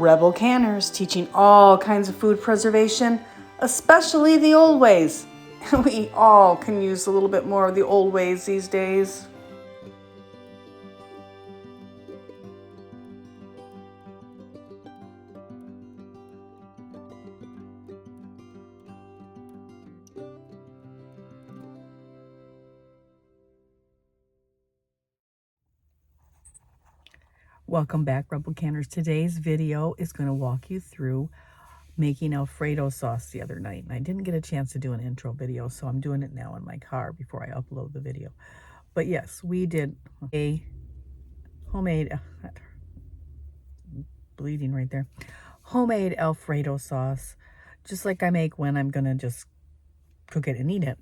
Rebel Canners, teaching all kinds of food preservation, especially the old ways. We all can use a little bit more of the old ways these days. Welcome back, Rebel Canners. Today's video is going to walk you through making Alfredo sauce the other night. And I didn't get a chance to do an intro video, so I'm doing it now in my car before I upload the video. But yes, we did a homemade, bleeding right there, homemade Alfredo sauce, just like I make when I'm going to just cook it and eat it.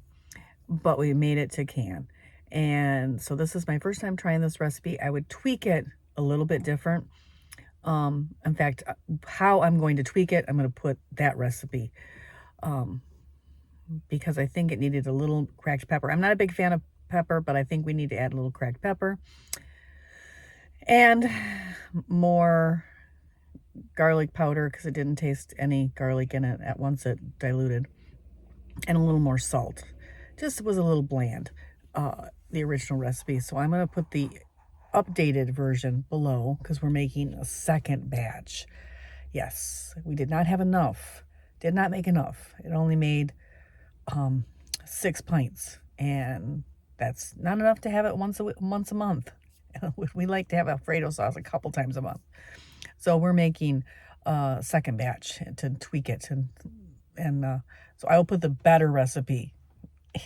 But we made it to can. And so this is my first time trying this recipe. I would tweak it a little bit different. In fact, how I'm going to tweak it, I'm going to put that recipe because I think it needed a little cracked pepper. I'm not a big fan of pepper, but I think we need to add a little cracked pepper and more garlic powder because it didn't taste any garlic in it at once it diluted, and a little more salt. Just was a little bland, the original recipe. So I'm going to put the updated version below because we're making a second batch. Yes, we did not have enough. Did not make enough. It only made 6 pints, and that's not enough to have it once a month. We like to have Alfredo sauce a couple times a month. So we're making a second batch to tweak it, and so I will put the better recipe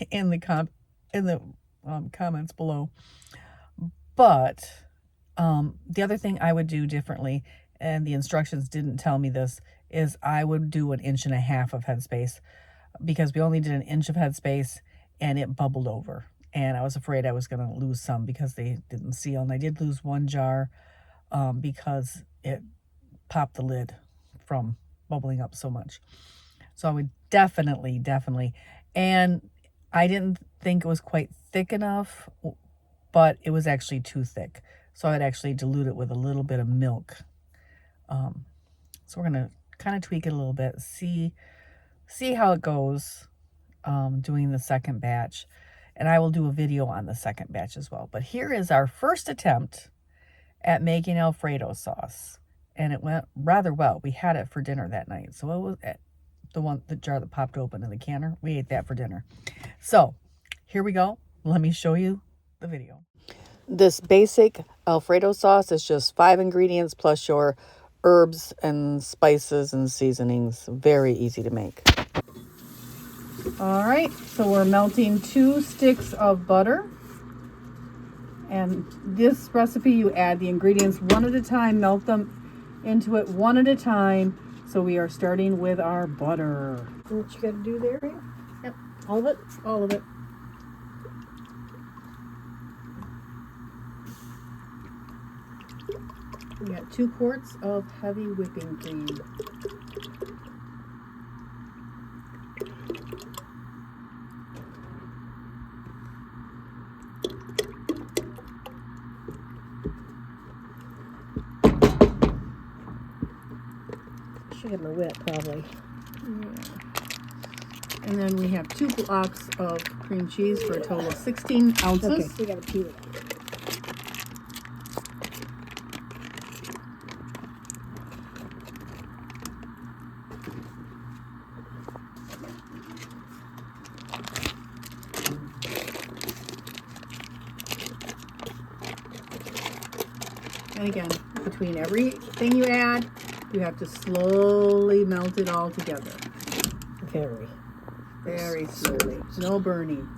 in the comments below. But the other thing I would do differently, and the instructions didn't tell me this, is I would do 1.5 inches of headspace because we only did 1 inch of headspace and it bubbled over. And I was afraid I was going to lose some because they didn't seal. And I did lose 1 jar because it popped the lid from bubbling up so much. So I would definitely, and I didn't think it was quite thick enough, but it was actually too thick. So I'd actually dilute it with a little bit of milk. So we're going to kind of tweak it a little bit, see how it goes doing the second batch. And I will do a video on the second batch as well. But here is our first attempt at making Alfredo sauce. And it went rather well. We had it for dinner that night. So it was the jar that popped open in the canner. We ate that for dinner. So here we go. Let me show you the video. This basic Alfredo sauce is just 5 ingredients plus your herbs and spices and seasonings. Very easy to make. All right, so we're melting 2 sticks of butter. And this recipe, you add the ingredients one at a time, melt them into it one at a time. So we are starting with our butter. What you got to do there? Yep. All of it? All of it. We got 2 quarts of heavy whipping cream. Should have my wet probably. Yeah. And then we have 2 blocks of cream cheese for a total of 16 ounces. Okay, so we got to peel it. And again, between everything you add, you have to slowly melt it all together. Very slowly. No burning.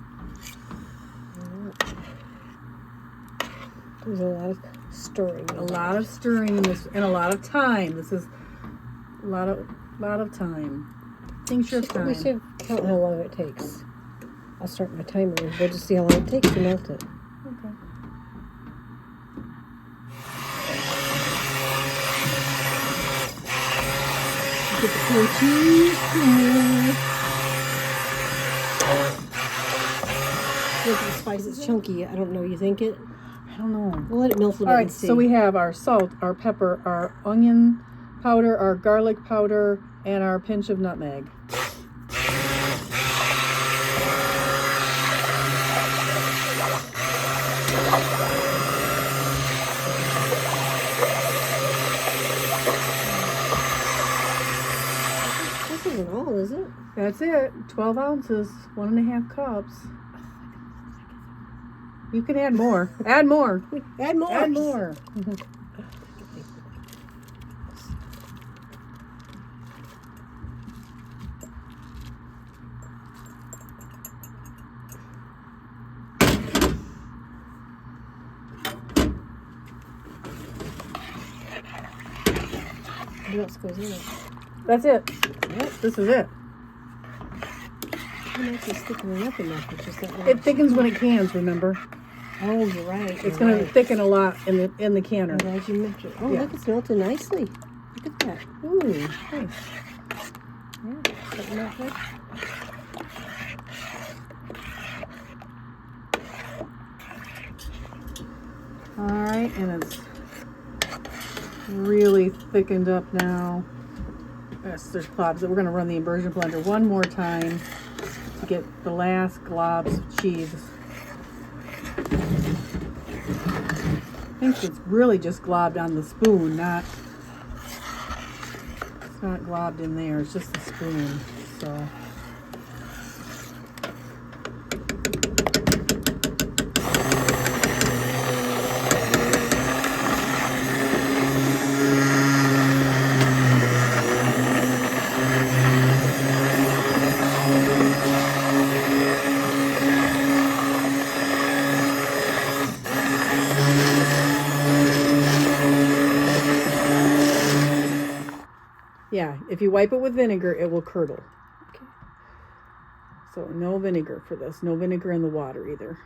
There's a lot of stirring. A lot of stirring in this, and a lot of time. This is a lot of time. Tincture of time. We should count how long it takes. I'll start my timer. We'll just see how long it takes to melt it. Okay. Get the cream cheese. Look at the spice. It's chunky. I don't know. You think it? I don't know. We'll let it melt a little bit. All right. and see. So we have our salt, our pepper, our onion powder, our garlic powder, and our pinch of nutmeg. This isn't all, is it? That's it. 12 ounces, 1.5 cups. You can add more. Add more. Add more. Add more. What else goes in it? That's it. Yep. This is it. I'm actually thickening up enough. It's just that It thickens when it cans, remember? Oh, you're right. It's going to thicken a lot in the canner. I'm glad you mentioned. Oh, Yeah. look, it's melting nicely. Look at that. Ooh, nice. Yeah, something like that. All right, and it's really thickened up now. Yes, there's globs. We're going to run the immersion blender one more time to get the last globs of cheese. I think it's really just globbed on the spoon, it's not globbed in there. It's just the spoon. So. Yeah, if you wipe it with vinegar, it will curdle. Okay. So no vinegar for this. No vinegar in the water either.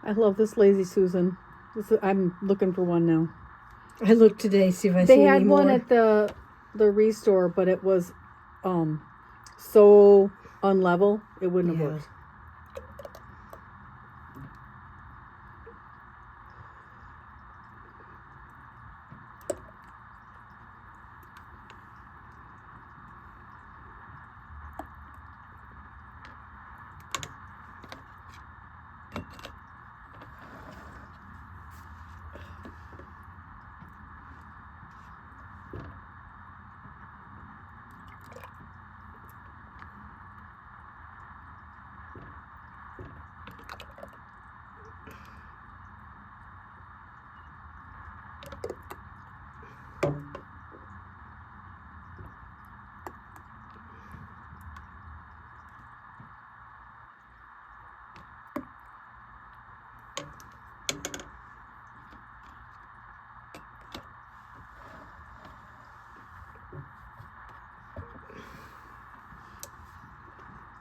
I love this Lazy Susan. I'm looking for one now. I looked today, see if I They see had any one more. at the restore, but it was so unlevel it wouldn't have Yeah. worked.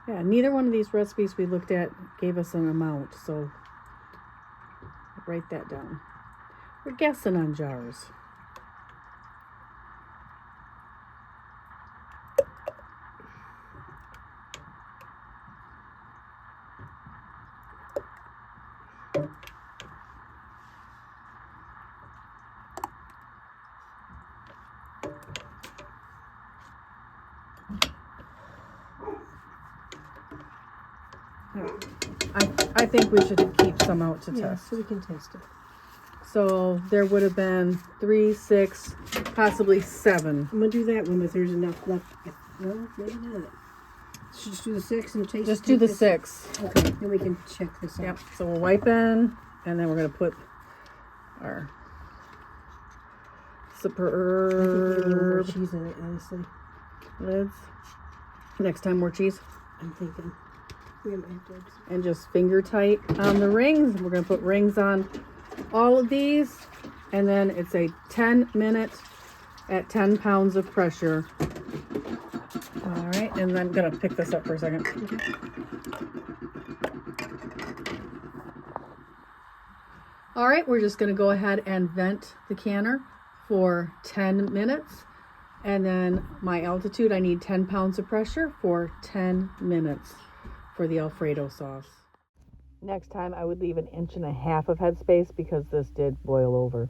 Yeah, neither one of these recipes we looked at gave us an amount, so write that down. We're guessing on jars. I think we should keep some out to Yeah, test. so we can taste it. So there would have been 3, 6, possibly 7. I'm gonna do that one, but there's enough left. Well, maybe not. Should just do the 6 and taste. Just do the this. 6. Okay, then we can check this out. Yep. So we'll wipe in, and then we're gonna put our I think we need a little more superb cheese in it, honestly. lids. Next time more cheese. I'm thinking. We might have to. And just finger tight on the rings. We're gonna put rings on all of these, and then it's a 10-minute at 10 pounds of pressure. All right, and I'm gonna pick this up for a second. Okay. All right, we're just gonna go ahead and vent the canner for 10 minutes. And then my altitude, I need 10 pounds of pressure for 10 minutes for the Alfredo sauce. Next time I would leave 1.5 inches of headspace because this did boil over.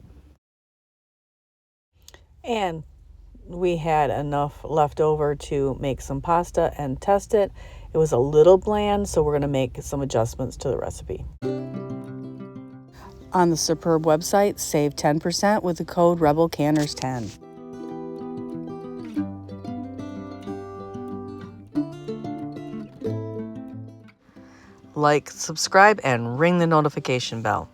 And we had enough left over to make some pasta and test it. It was a little bland, so we're going to make some adjustments to the recipe. On the Superb website, save 10% with the code REBELCANNERS10. Like, subscribe, and ring the notification bell.